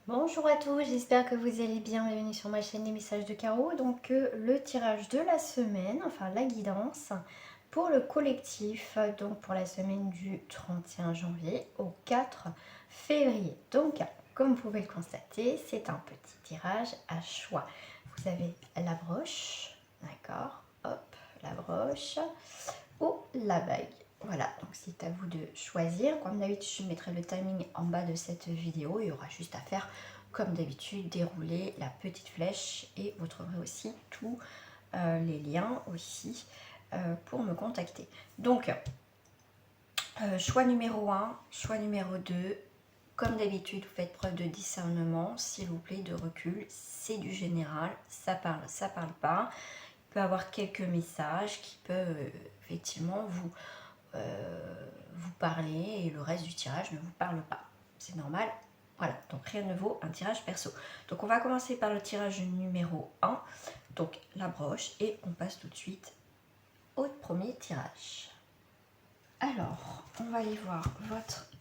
Bonjour à tous, j'espère que vous allez bien. Bienvenue sur ma chaîne Les Messages de Caro. Donc le tirage de la semaine, enfin la guidance pour le collectif, donc pour la semaine du 31 janvier au 4 février. Donc comme vous pouvez le constater, c'est un petit tirage à choix. Vous avez la broche, d'accord, hop, la broche ou la bague. Voilà, donc c'est à vous de choisir. Comme d'habitude, je mettrai le timing en bas de cette vidéo. Il y aura juste à faire, comme d'habitude, dérouler la petite flèche et vous trouverez aussi tous les liens aussi pour me contacter. Donc, choix numéro 1, choix numéro 2. Comme d'habitude, vous faites preuve de discernement, s'il vous plaît, de recul. C'est du général, ça parle pas. Il peut y avoir quelques messages qui peuvent effectivement vous parler et le reste du tirage ne vous parle pas. C'est normal. Voilà, donc rien ne vaut un tirage perso. Donc on va commencer par le tirage numéro 1, donc la broche, et on passe tout de suite au premier tirage. Alors, on va aller voir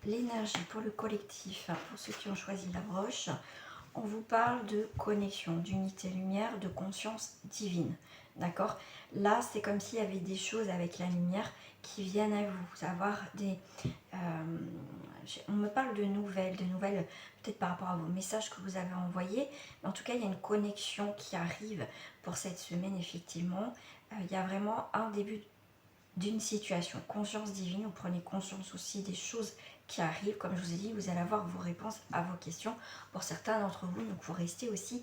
l'énergie pour le collectif, pour ceux qui ont choisi la broche. On vous parle de connexion, d'unité lumière, de conscience divine. D'accord? Là, c'est comme s'il y avait des choses avec la lumière qui viennent à vous. Avoir des... on me parle de nouvelles peut-être par rapport à vos messages que vous avez envoyés. Mais en tout cas, il y a une connexion qui arrive pour cette semaine, effectivement. Il y a vraiment un début d'une situation. Conscience divine, vous prenez conscience aussi des choses qui arrivent. Comme je vous ai dit, vous allez avoir vos réponses à vos questions pour certains d'entre vous. Donc, vous restez aussi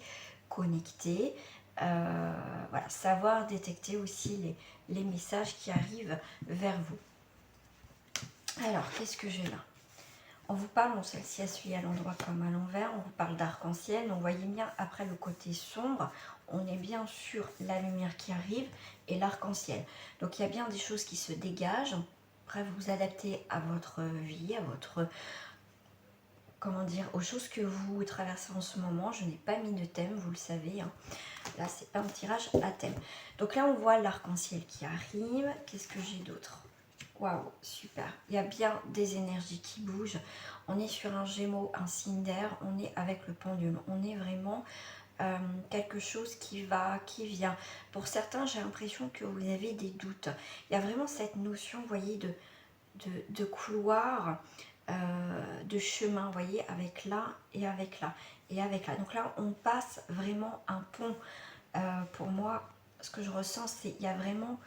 connectés. Voilà, savoir détecter aussi les messages qui arrivent vers vous. Alors, qu'est-ce que j'ai là? On vous parle, bon, celle-ci asseyée à l'endroit comme à l'envers, on vous parle d'arc-en-ciel. Donc, voyez bien, après le côté sombre, on est bien sur la lumière qui arrive et l'arc-en-ciel. Donc, il y a bien des choses qui se dégagent. Après, vous vous adaptez à votre vie, à votre... Comment dire, aux choses que vous traversez en ce moment. Je n'ai pas mis de thème, vous le savez. Hein. Là, c'est pas un tirage à thème. Donc là, on voit l'arc-en-ciel qui arrive. Qu'est-ce que j'ai d'autre? Waouh, super. Il y a bien des énergies qui bougent. On est sur un Gémeaux, un signe d'air. On est avec le pendule. On est vraiment quelque chose qui va, qui vient. Pour certains, j'ai l'impression que vous avez des doutes. Il y a vraiment cette notion, vous voyez, de couloir, de chemin, vous voyez, avec là et avec là et avec là. Donc là, on passe vraiment un pont. Pour moi, ce que je ressens, c'est qu'il y a vraiment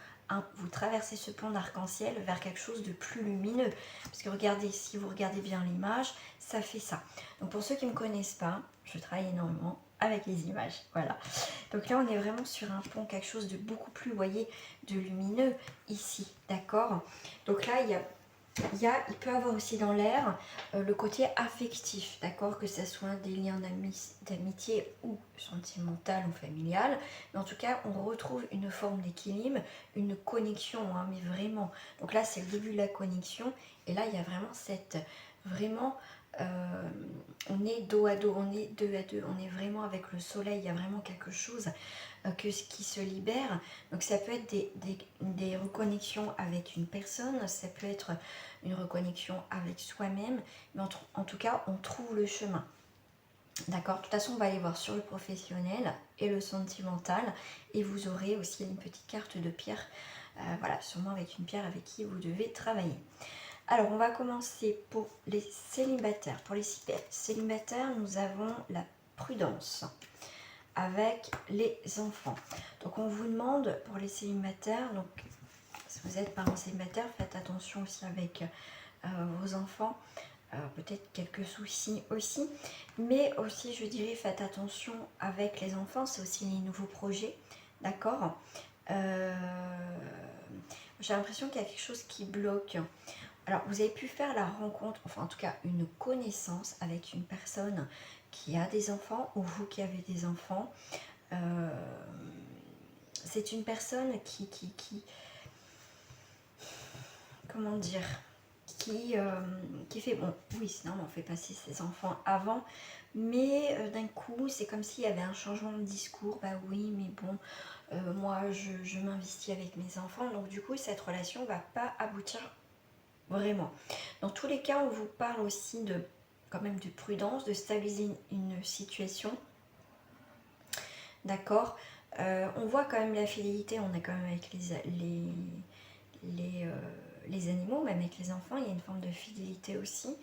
vous traversez ce pont d'arc-en-ciel vers quelque chose de plus lumineux. Parce que regardez, si vous regardez bien l'image, ça fait ça. Donc pour ceux qui ne me connaissent pas, je travaille énormément avec les images. Voilà. Donc là, on est vraiment sur un pont, quelque chose de beaucoup plus, vous voyez, de lumineux ici. D'accord? Donc là, il peut avoir aussi dans l'air le côté affectif, d'accord, que ce soit des liens d'amitié ou sentimental ou familial, mais en tout cas on retrouve une forme d'équilibre, une connexion, hein, mais vraiment. Donc là c'est le début de la connexion et là il y a vraiment cette, vraiment, on est dos à dos, on est deux à deux, on est vraiment avec le soleil, il y a vraiment quelque chose qui se libère. Donc ça peut être des reconnexions avec une personne, ça peut être une reconnexion avec soi-même, mais en tout cas on trouve le chemin. D'accord, de toute façon on va aller voir sur le professionnel et le sentimental et vous aurez aussi une petite carte de pierre, voilà, sûrement avec une pierre avec qui vous devez travailler. Alors on va commencer pour les célibataires. Pour les célibataires, nous avons la prudence avec les enfants. Donc on vous demande pour les célibataires, donc si vous êtes parents célibataires, faites attention aussi avec vos enfants, peut-être quelques soucis aussi, mais aussi je dirais faites attention avec les enfants, c'est aussi les nouveaux projets, d'accord. J'ai l'impression qu'il y a quelque chose qui bloque. Alors vous avez pu faire la rencontre, enfin en tout cas une connaissance avec une personne qui a des enfants ou vous qui avez des enfants. C'est une personne qui comment dire, qui fait, bon, oui, sinon on fait passer ses enfants avant, mais d'un coup, c'est comme s'il y avait un changement de discours, bah oui, mais bon, moi, je m'investis avec mes enfants, donc du coup, cette relation va pas aboutir vraiment. Dans tous les cas, on vous parle aussi de, quand même de prudence, de stabiliser une situation. D'accord. On voit quand même la fidélité, on est quand même avec les animaux, même avec les enfants, il y a une forme de fidélité aussi.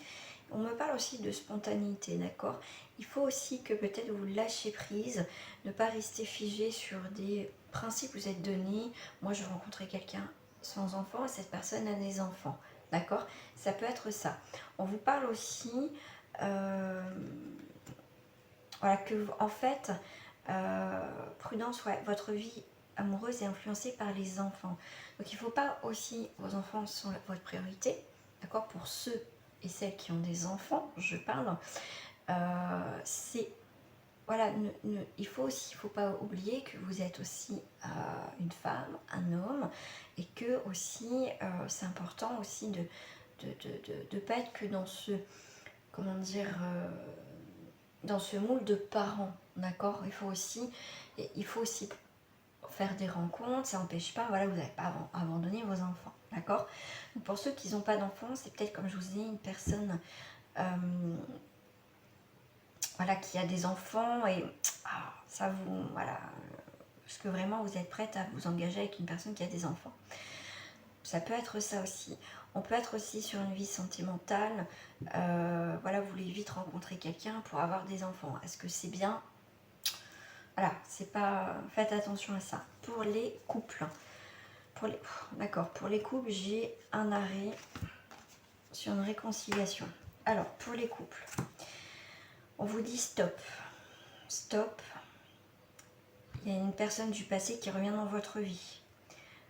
On me parle aussi de spontanéité, d'accord. Il faut aussi que peut-être vous lâchez prise, ne pas rester figé sur des principes que vous êtes donnés. Moi, je rencontrais quelqu'un sans enfant et cette personne a des enfants, d'accord. Ça peut être ça. On vous parle aussi, voilà, que en fait, prudence, ouais, votre vie amoureuse est influencée par les enfants. Donc il ne faut pas aussi, vos enfants sont votre priorité, d'accord, pour ceux et celles qui ont des enfants, je parle. C'est, voilà, il faut pas oublier que vous êtes aussi une femme, un homme, et que aussi, c'est important aussi de pas être que dans ce, comment dire, dans ce moule de parents, d'accord. Il faut aussi faire des rencontres, ça n'empêche pas, voilà, vous n'avez pas abandonné vos enfants, d'accord. Donc pour ceux qui n'ont pas d'enfants, c'est peut-être, comme je vous ai dit, une personne voilà, qui a des enfants et ça vous, voilà, est-ce que vraiment vous êtes prête à vous engager avec une personne qui a des enfants? Ça peut être ça aussi. On peut être aussi sur une vie sentimentale, voilà, vous voulez vite rencontrer quelqu'un pour avoir des enfants. Est-ce que c'est bien? Voilà, c'est pas, faites attention à ça. Pour les couples, d'accord, pour les couples, j'ai un arrêt sur une réconciliation. Alors, pour les couples, on vous dit stop. Stop. Il y a une personne du passé qui revient dans votre vie.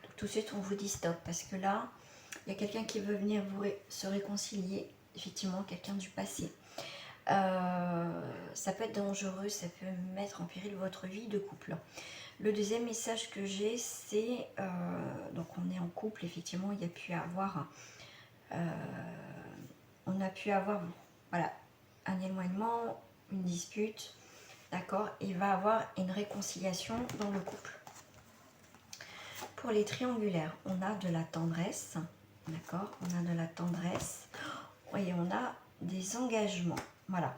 Donc, tout de suite, on vous dit stop. Parce que là, il y a quelqu'un qui veut venir se réconcilier. Effectivement, quelqu'un du passé. Ça peut être dangereux, ça peut mettre en péril votre vie de couple. Le deuxième message que j'ai, c'est donc on est en couple, effectivement, il y a pu avoir on a pu avoir voilà, un éloignement, une dispute, d'accord, il va avoir une réconciliation dans le couple. Pour les triangulaires, on a de la tendresse, d'accord, on a de la tendresse et on a des engagements, voilà.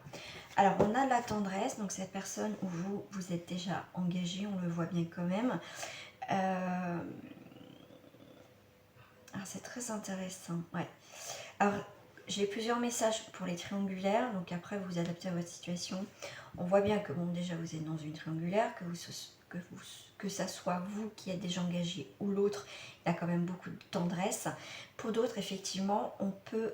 Alors on a de la tendresse, donc cette personne où vous êtes déjà engagé, on le voit bien quand même. C'est très intéressant, ouais. Alors j'ai plusieurs messages pour les triangulaires, donc après vous adaptez à votre situation. On voit bien que bon, déjà vous êtes dans une triangulaire, que ça soit vous qui êtes déjà engagé ou l'autre, il y a quand même beaucoup de tendresse. Pour d'autres, effectivement, on peut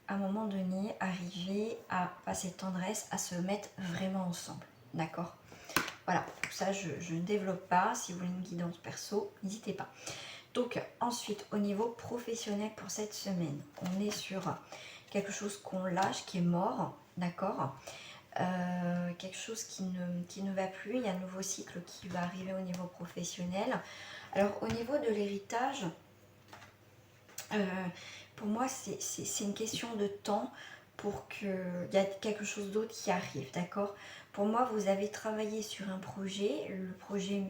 à un moment donné arriver à passer de tendresse, à se mettre vraiment ensemble, d'accord. Voilà, tout ça je ne développe pas. Si vous voulez une guidance perso, n'hésitez pas. Donc ensuite, au niveau professionnel pour cette semaine, on est sur quelque chose qu'on lâche, qui est mort, d'accord, quelque chose qui ne va plus. Il y a un nouveau cycle qui va arriver au niveau professionnel. Alors au niveau de l'héritage, pour moi c'est une question de temps pour qu'il y a quelque chose d'autre qui arrive, d'accord. Pour moi, vous avez travaillé sur un projet, le projet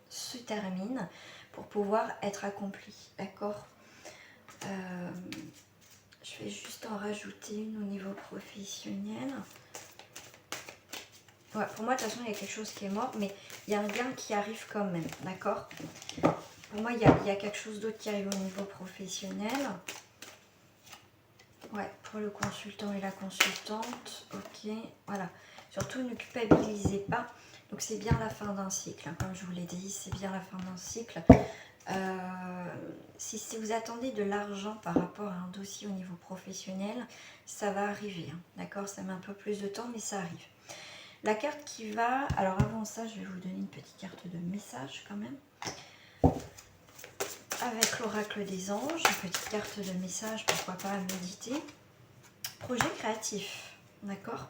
se termine pour pouvoir être accompli, d'accord. Je vais juste en rajouter une au niveau professionnel. Ouais, pour moi, de toute façon, il y a quelque chose qui est mort, mais il y a un gain qui arrive quand même, d'accord. Pour moi, il y a quelque chose d'autre qui arrive au niveau professionnel. Ouais, pour le consultant et la consultante, ok, voilà. Surtout, ne culpabilisez pas. Donc, c'est bien la fin d'un cycle, hein, comme je vous l'ai dit, c'est bien la fin d'un cycle. Si vous attendez de l'argent par rapport à un dossier au niveau professionnel, ça va arriver, hein, d'accord. Ça met un peu plus de temps, mais ça arrive. La carte qui va... Alors, avant ça, je vais vous donner une petite carte de message quand même. Avec l'oracle des anges, une petite carte de message, pourquoi pas à méditer. Projet créatif, d'accord.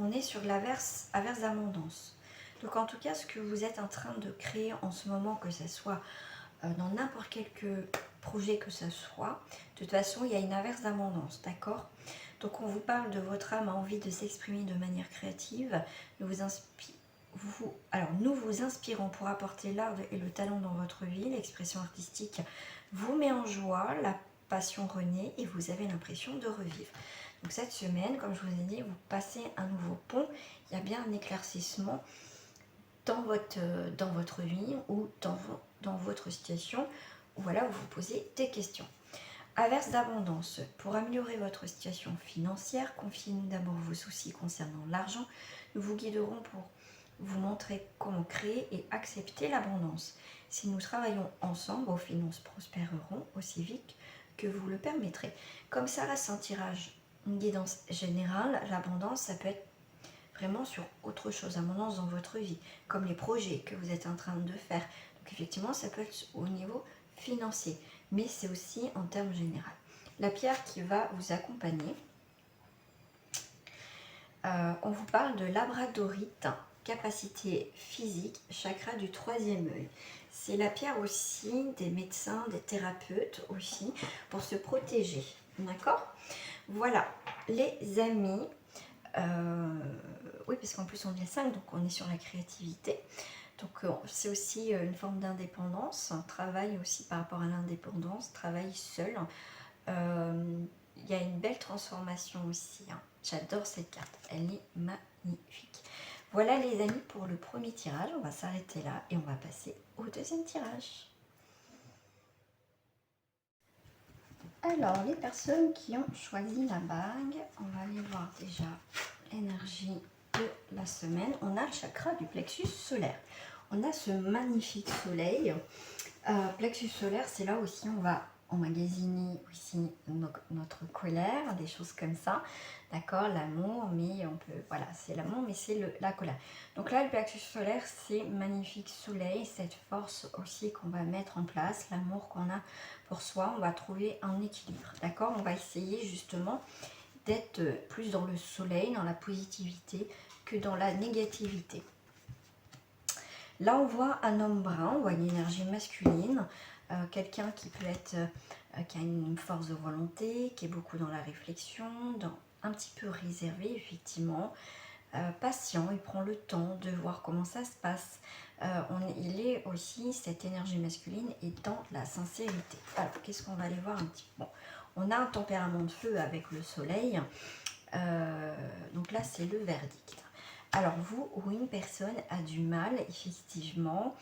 On est sur l'averse d'abondance. Donc en tout cas, ce que vous êtes en train de créer en ce moment, que ce soit dans n'importe quel projet que ce soit, de toute façon, il y a une averse d'abondance, d'accord. Donc on vous parle de votre âme a envie de s'exprimer de manière créative. Nous vous inspirons pour apporter l'art et le talent dans votre vie. L'expression artistique vous met en joie, la passion renaît et vous avez l'impression de revivre. Donc cette semaine, comme je vous ai dit, vous passez un nouveau pont. Il y a bien un éclaircissement dans votre vie ou dans votre situation où voilà, vous vous posez des questions. Averse d'abondance. Pour améliorer votre situation financière, confiez-nous d'abord vos soucis concernant l'argent. Nous vous guiderons pour vous montrer comment créer et accepter l'abondance. Si nous travaillons ensemble, vos finances prospéreront aussi vite que vous le permettrez. Comme ça reste un tirage, une guidance générale, l'abondance, ça peut être vraiment sur autre chose, abondance dans votre vie, comme les projets que vous êtes en train de faire. Donc effectivement, ça peut être au niveau financier, mais c'est aussi en termes généraux. La pierre qui va vous accompagner, on vous parle de labradorite, capacité physique, chakra du troisième œil. C'est la pierre aussi des médecins, des thérapeutes aussi, pour se protéger. D'accord? Voilà, les amis. Oui, parce qu'en plus on est 5, donc on est sur la créativité. Donc c'est aussi une forme d'indépendance, un travail aussi par rapport à l'indépendance, travail seul. Il y a une belle transformation aussi. Hein. J'adore cette carte, elle est magnifique. Voilà les amis pour le premier tirage, on va s'arrêter là et on va passer au deuxième tirage. Alors les personnes qui ont choisi la bague, on va aller voir déjà l'énergie de la semaine. On a le chakra du plexus solaire. On a ce magnifique soleil. Plexus solaire, c'est là aussi on va emmagasiner aussi notre colère, des choses comme ça. D'accord, l'amour, mais on peut, voilà, c'est l'amour, mais c'est la colère. Donc là, le plexus solaire, c'est magnifique soleil, cette force aussi qu'on va mettre en place, l'amour qu'on a pour soi, on va trouver un équilibre. D'accord, on va essayer justement d'être plus dans le soleil, dans la positivité, que dans la négativité. Là, on voit un homme brun, on voit une énergie masculine, quelqu'un qui peut être, qui a une force de volonté, qui est beaucoup dans la réflexion, un petit peu réservé, effectivement, patient, il prend le temps de voir comment ça se passe. Il est aussi, cette énergie masculine est dans la sincérité. Alors, qu'est-ce qu'on va aller voir un petit peu? Bon, on a un tempérament de feu avec le soleil, donc là, c'est le verdict. Alors vous ou une personne a du mal effectivement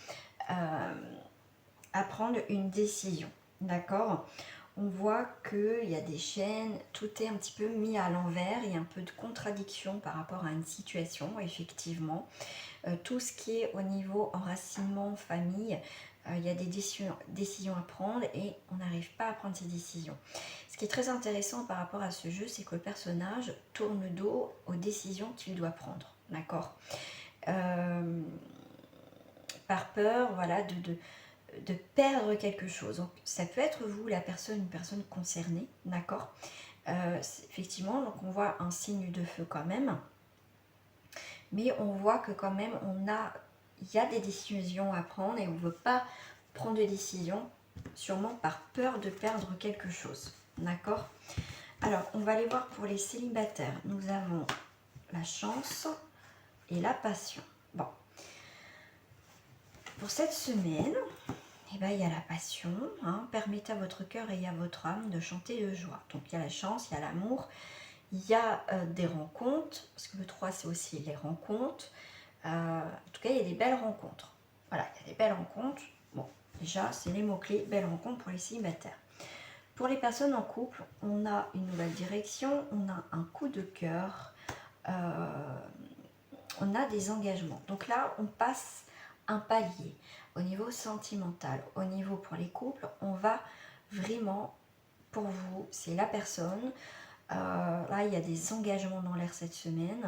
à prendre une décision, d'accord? On voit qu'il y a des chaînes, tout est un petit peu mis à l'envers, il y a un peu de contradiction par rapport à une situation, effectivement. Tout ce qui est au niveau enracinement, famille, il y a des décisions à prendre et on n'arrive pas à prendre ces décisions. Ce qui est très intéressant par rapport à ce jeu, c'est que le personnage tourne le dos aux décisions qu'il doit prendre. D'accord, par peur, voilà, de perdre quelque chose. Donc, ça peut être vous, la personne, une personne concernée, d'accord. Effectivement, donc on voit un signe de feu quand même, mais on voit que quand même il y a des décisions à prendre et on ne veut pas prendre de décision, sûrement par peur de perdre quelque chose, d'accord. Alors, on va aller voir pour les célibataires. Nous avons la chance et la passion. Bon, pour cette semaine, eh ben, il y a la passion, hein. Permettez à votre cœur et à votre âme de chanter de joie. Donc il y a la chance, il y a l'amour, il y a des rencontres, parce que le 3 c'est aussi les rencontres. En tout cas, il y a des belles rencontres. Voilà, il y a des belles rencontres. Bon, déjà, c'est les mots-clés, belles rencontres pour les célibataires. Pour les personnes en couple, on a une nouvelle direction, on a un coup de cœur, on a des engagements. Donc là, on passe un palier au niveau sentimental, au niveau pour les couples, on va vraiment, pour vous, c'est la personne. Là, il y a des engagements dans l'air cette semaine.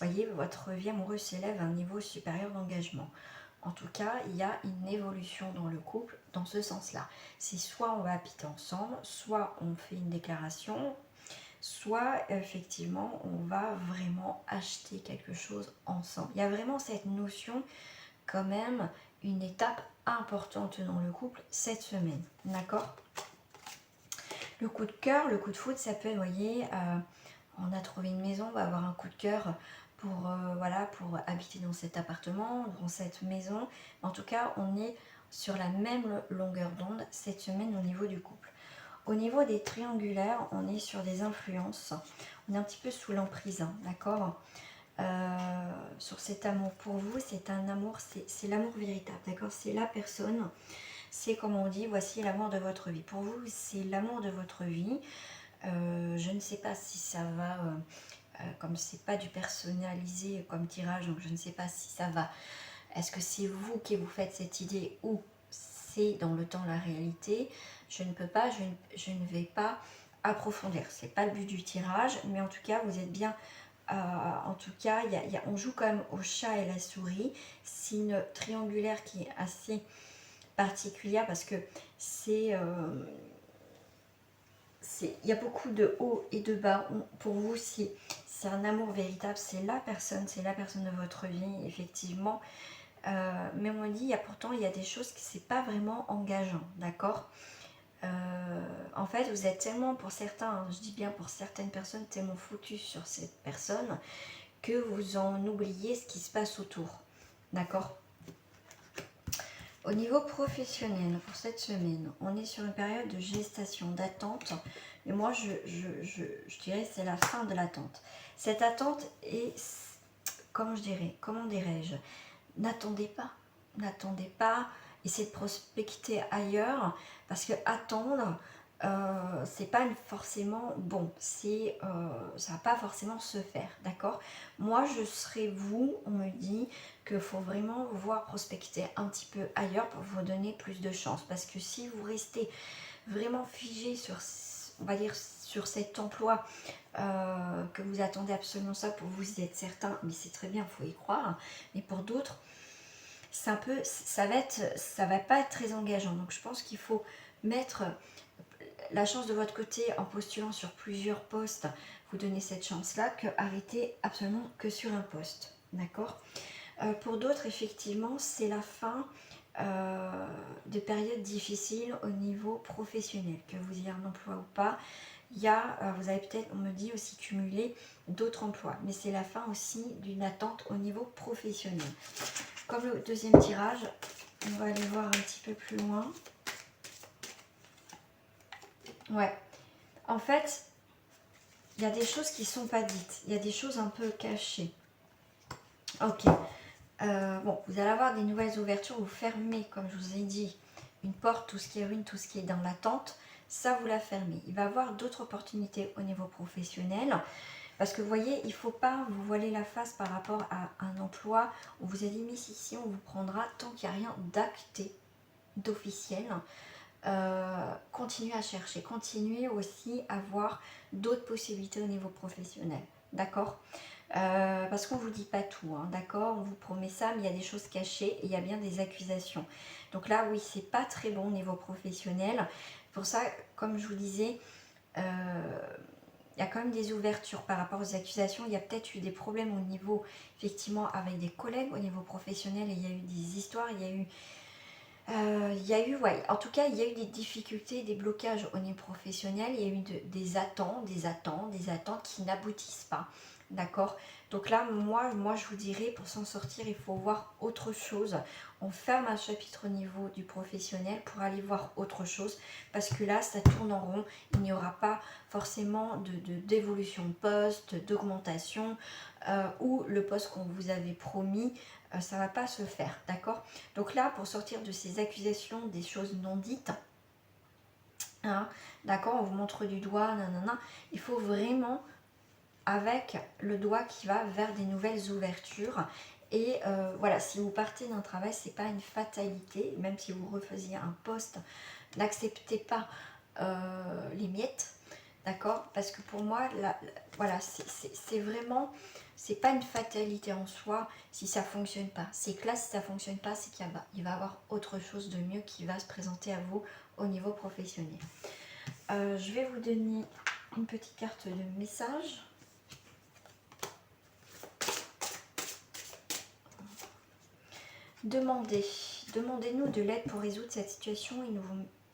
Vous voyez, votre vie amoureuse s'élève à un niveau supérieur d'engagement. En tout cas, il y a une évolution dans le couple dans ce sens-là. C'est soit on va habiter ensemble, soit on fait une déclaration, soit effectivement on va vraiment acheter quelque chose ensemble. Il y a vraiment cette notion quand même, une étape importante dans le couple cette semaine, d'accord. Le coup de cœur, le coup de foudre, ça peut, vous voyez, on a trouvé une maison, on va avoir un coup de cœur pour, voilà, pour habiter dans cet appartement, dans cette maison. En tout cas, on est sur la même longueur d'onde cette semaine au niveau du couple. Au niveau des triangulaires, on est sur des influences. On est un petit peu sous l'emprise, hein, d'accord. Sur cet amour pour vous, c'est un amour, c'est l'amour véritable, d'accord. C'est la personne, c'est comme on dit, voici l'amour de votre vie. Pour vous, c'est l'amour de votre vie. Je ne sais pas si ça va, comme c'est pas du personnalisé comme tirage, donc je ne sais pas si ça va. Est-ce que c'est vous qui vous faites cette idée ou c'est dans le temps la réalité? Je ne peux pas, je ne vais pas approfondir. C'est pas le but du tirage, mais en tout cas, vous êtes bien. En tout cas, on joue quand même au chat et la souris. C'est une triangulaire qui est assez particulière parce que c'est il y a beaucoup de hauts et de bas. Pour vous, c'est un amour véritable, c'est la personne de votre vie, effectivement. Mais on dit, pourtant, il y a des choses qui c'est pas vraiment engageant, d'accord. En fait, vous êtes tellement, pour certains, hein, je dis bien pour certaines personnes, tellement focus sur cette personne que vous en oubliez ce qui se passe autour, d'accord. Au niveau professionnel, pour cette semaine, on est sur une période de gestation, d'attente. Et moi, je dirais c'est la fin de l'attente. Cette attente est, comment dirais-je, n'attendez pas, essayez de prospecter ailleurs, parce que attendre, c'est pas forcément bon, ça va pas forcément se faire, d'accord. Moi je serais vous, on me dit qu'il faut vraiment voir prospecter un petit peu ailleurs pour vous donner plus de chance, parce que si vous restez vraiment figé sur, on va dire, sur cet emploi, que vous attendez absolument ça, pour vous êtes certain, mais c'est très bien, il faut y croire, mais pour d'autres c'est un peu, ça va pas être très engageant. Donc je pense qu'il faut mettre la chance de votre côté en postulant sur plusieurs postes, vous donner cette chance-là, que arrêter absolument que sur un poste. D'accord. Pour d'autres, effectivement, c'est la fin de périodes difficiles au niveau professionnel, que vous ayez un emploi ou pas. Vous avez peut-être, on me dit aussi, cumulé d'autres emplois, mais c'est la fin aussi d'une attente au niveau professionnel. Comme le deuxième tirage, on va aller voir un petit peu plus loin. Ouais, en fait, il y a des choses qui ne sont pas dites. Il y a des choses un peu cachées. Ok. Bon, vous allez avoir des nouvelles ouvertures. Vous fermez, comme je vous ai dit, une porte, tout ce qui est ruine, tout ce qui est dans l'attente. Ça, vous la fermez. Il va y avoir d'autres opportunités au niveau professionnel. Parce que vous voyez, il ne faut pas vous voiler la face par rapport à un emploi. On vous a dit, mais si on vous prendra tant qu'il n'y a rien d'acté, d'officiel. Continuez à chercher, continuez aussi à voir d'autres possibilités au niveau professionnel. D'accord. Parce qu'on ne vous dit pas tout, hein, d'accord. On vous promet ça, mais il y a des choses cachées et il y a bien des accusations. Donc là, oui, c'est pas très bon au niveau professionnel. Pour ça, comme je vous disais, il y a quand même des ouvertures par rapport aux accusations. Il y a peut-être eu des problèmes au niveau, effectivement, avec des collègues au niveau professionnel. Et il y a eu des histoires, ouais, en tout cas, il y a eu des difficultés, des blocages au niveau professionnel. Il y a eu des attentes qui n'aboutissent pas. D'accord. Donc là, moi, je vous dirais, pour s'en sortir, il faut voir autre chose. On ferme un chapitre au niveau du professionnel pour aller voir autre chose. Parce que là, ça tourne en rond. Il n'y aura pas forcément d'évolution de poste, d'augmentation, ou le poste qu'on vous avait promis, ça ne va pas se faire. D'accord. Donc là, pour sortir de ces accusations, des choses non dites, hein, d'accord, on vous montre du doigt, nanana, il faut vraiment, avec le doigt qui va vers des nouvelles ouvertures. Et voilà, si vous partez d'un travail, c'est pas une fatalité, même si vous refaisiez un poste, n'acceptez pas les miettes, d'accord, parce que pour moi, voilà, c'est vraiment, c'est pas une fatalité en soi si ça fonctionne pas. C'est que là, si ça fonctionne pas, c'est qu'il va y avoir autre chose de mieux qui va se présenter à vous au niveau professionnel. Je vais vous donner une petite carte de message. Demandez-nous de l'aide pour résoudre cette situation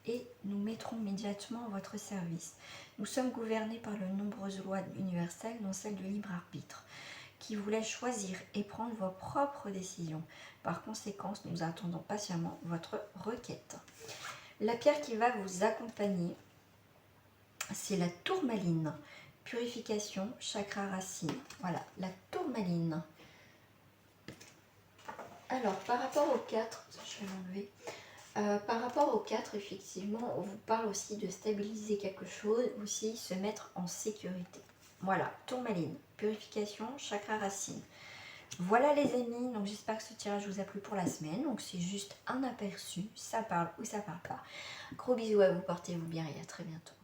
et nous mettrons immédiatement à votre service. Nous sommes gouvernés par de nombreuses lois universelles, dont celle du libre arbitre, qui vous laisse choisir et prendre vos propres décisions. Par conséquent, nous attendons patiemment votre requête. La pierre qui va vous accompagner, c'est la tourmaline. Purification, chakra racine. Voilà, la tourmaline. Alors, par rapport aux 4, je vais l'enlever. Par rapport aux 4, effectivement, on vous parle aussi de stabiliser quelque chose, aussi se mettre en sécurité. Voilà, tourmaline, purification, chakra racine. Voilà les amis, donc j'espère que ce tirage vous a plu pour la semaine. Donc c'est juste un aperçu, ça parle ou ça parle pas. Gros bisous à vous, portez-vous bien et à très bientôt.